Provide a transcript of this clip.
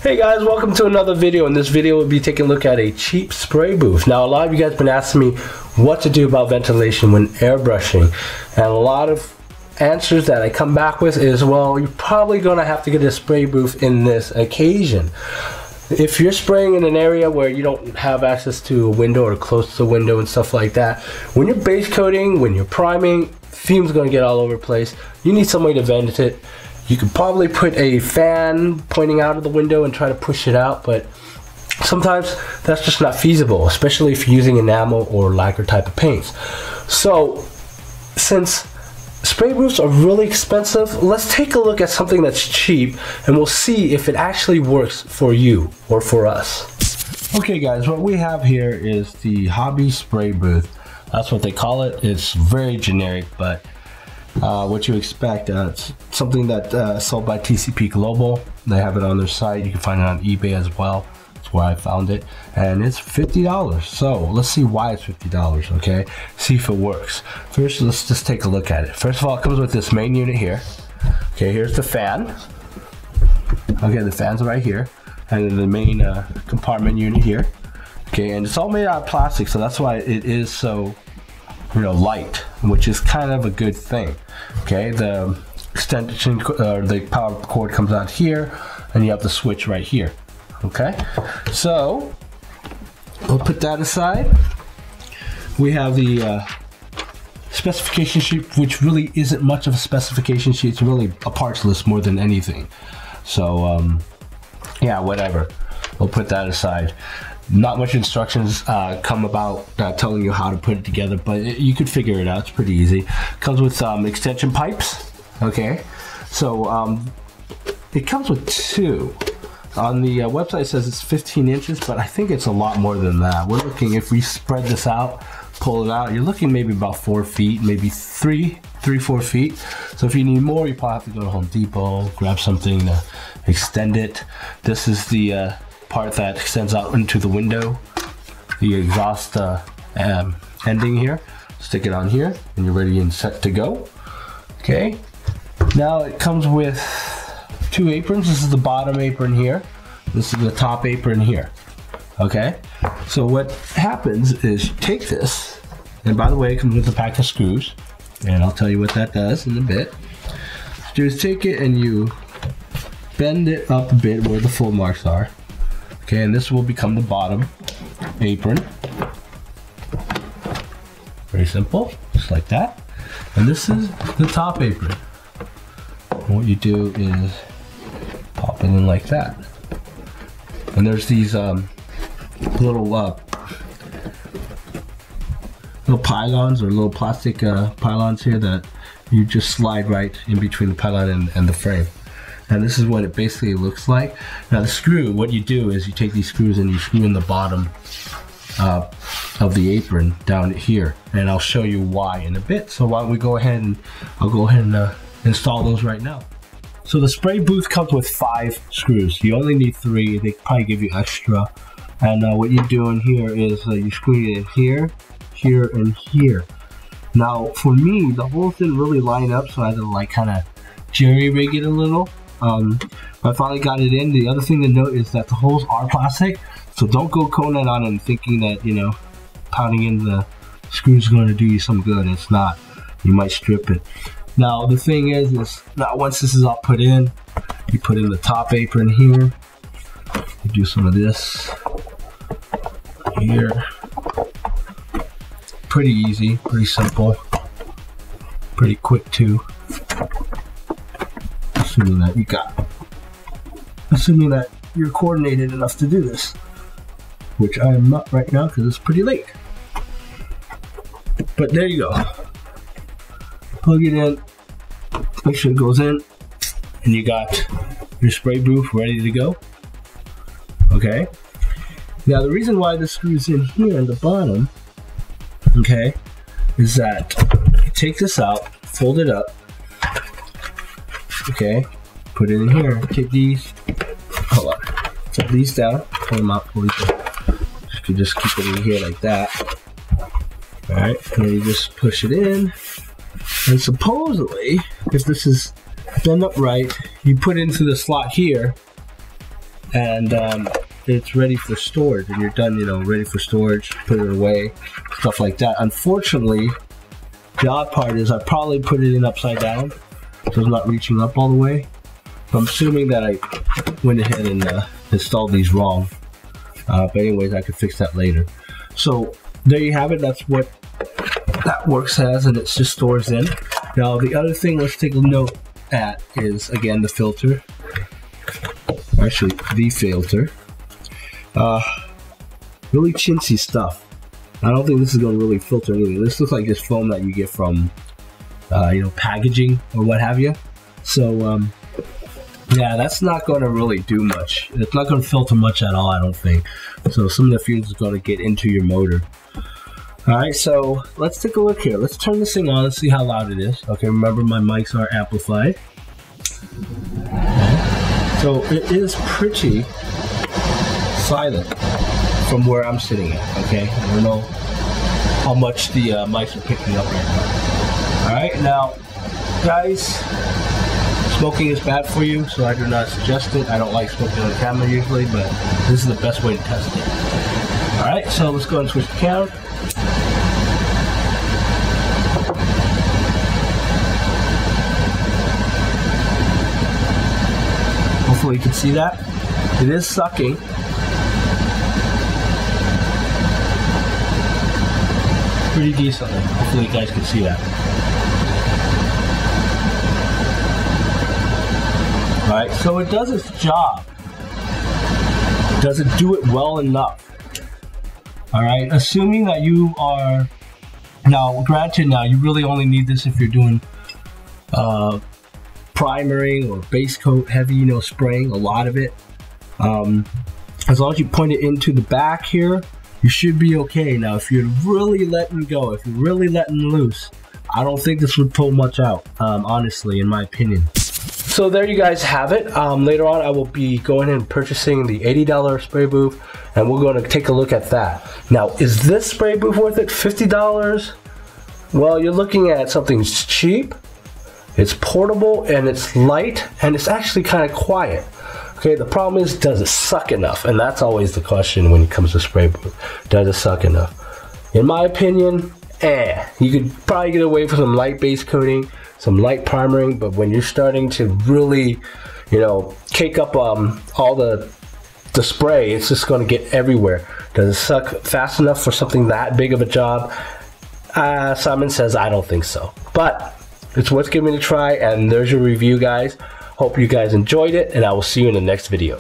Hey guys, welcome to another video. In this video we'll be taking a look at a cheap spray booth. Now a lot of you guys have been asking me what to do about ventilation when airbrushing, and a lot of answers that I come back with is, well, you're probably going to have to get a spray booth in this occasion. If you're spraying in an area where you don't have access to a window or close to the window and stuff like that, when you're base coating, when you're priming, fume's going to get all over the place. You need some way to vent it. You could probably put a fan pointing out of the window and try to push it out, but sometimes that's just not feasible, especially if you're using enamel or lacquer type of paints. So since spray booths are really expensive, let's take a look at something that's cheap and we'll see if it actually works for you or for us. Okay guys, what we have here is the Hobby Spray Booth. That's what they call it. It's very generic, but what you expect. It's something that sold by TCP Global. They have it on their site. You can find it on eBay as well. That's where I found it, and it's $50. So let's see why it's $50. Okay, see if it works. First, let's just take a look at it. First of all, it comes with this main unit here. Okay, here's the fan. Okay, the fan's right here, and then the main compartment unit here. Okay, and it's all made out of plastic, so that's why it is so light, which is kind of a good thing. Okay, the extension the power cord comes out here, and you have the switch right here. Okay, so we'll put that aside. We have the specification sheet, which really isn't much of a specification sheet. It's really a parts list more than anything. So yeah, whatever, we'll put that aside. Not much instructions come about telling you how to put it together, but you could figure it out. It's pretty easy. Comes with extension pipes. Okay, so it comes with two. On the website it says it's 15 inches, but I think it's a lot more than that. We're looking, if we spread this out, pull it out, you're looking maybe about 4 feet, maybe 4 feet. So if you need more, you probably have to go to Home Depot, grab something to extend it. This is the part that extends out into the window, the exhaust ending here. Stick it on here and you're ready and set to go. Okay, now it comes with 2 aprons. This is the bottom apron here, this is the top apron here. Okay, so what happens is you take this, and by the way, it comes with a pack of screws, and I'll tell you what that does in a bit. Just take it and you bend it up a bit where the full marks are. Okay, and this will become the bottom apron. Very simple, just like that. And this is the top apron. And what you do is pop it in like that. And there's these little pylons, or little plastic pylons here that you just slide right in between the pylon and the frame. And this is what it basically looks like. Now the screw, what you do is you take these screws and you screw in the bottom of the apron down here, and I'll show you why in a bit. So why don't we go ahead and I'll go ahead and install those right now. So the spray booth comes with 5 screws. You only need 3. They probably give you extra. And what you're doing here is you screw it in here, here, and here. Now for me, the holes didn't really line up, so I had to kind of jerry rig it a little. I finally got it in. The other thing to note is that the holes are plastic, so don't go coating it on and thinking that pounding in the screws is going to do you some good. It's not. You might strip it. Now the thing is now once this is all put in, you put in the top apron here. You do some of this here. Pretty easy, pretty simple, pretty quick too. Assuming that you're coordinated enough to do this, which I am not right now because it's pretty late. But there you go. Plug it in, make sure it goes in, and you got your spray booth ready to go. Okay. Now the reason why the screw's in here in the bottom, okay, is that you take this out, fold it up. Okay, put it in here. Take these, hold on, take these down, pull them out, pull these down. You can just keep it in here like that. Alright, and then you just push it in. And supposedly, if this is done up right, you put into the slot here, and it's ready for storage, and you're done, you know, ready for storage, put it away, stuff like that. Unfortunately, the odd part is I probably put it in upside down, so it's not reaching up all the way. I'm assuming that I went ahead and installed these wrong. But anyways, I could fix that later. So there you have it. That's what that works as, and it just stores in. Now the other thing let's take a note at is, again, the filter. Actually, the filter. Really chintzy stuff. I don't think this is going to really filter anything. This looks like this foam that you get from, you know, packaging or what have you. So, yeah, that's not going to really do much. It's not going to filter much at all, I don't think. So some of the fumes is going to get into your motor. Alright, so let's take a look here. Let's turn this thing on and see how loud it is. Okay, remember my mics are amplified. So it is pretty silent from where I'm sitting at, okay? I don't know how much the mics are picking up right now. Alright, now, guys, smoking is bad for you, so I do not suggest it. I don't like smoking on camera usually, but this is the best way to test it. Alright, so let's go and switch the camera. Hopefully you can see that. It is sucking. Pretty decently. Hopefully you guys can see that. Alright, so it does its job. Does it do it well enough? Alright, assuming that you are, now granted, now you really only need this if you're doing primering or base coat heavy, you know, spraying a lot of it. As long as you point it into the back here, you should be okay. Now if you're really letting go, if you're really letting loose, I don't think this would pull much out, honestly, in my opinion. So there you guys have it. Later on I will be going and purchasing the $80 spray booth, and we're going to take a look at that. Now, is this spray booth worth it? $50? Well, you're looking at something cheap, it's portable, and it's light, and it's actually kind of quiet. Okay, the problem is, does it suck enough? And that's always the question when it comes to spray booth. Does it suck enough? In my opinion, you could probably get away with some light base coating, some light primering, but when you're starting to really, you know, cake up all the spray, it's just going to get everywhere. Does it suck fast enough for something that big of a job? Simon says I don't think so, but it's worth giving it a try, and there's your review, guys. Hope you guys enjoyed it, and I will see you in the next video.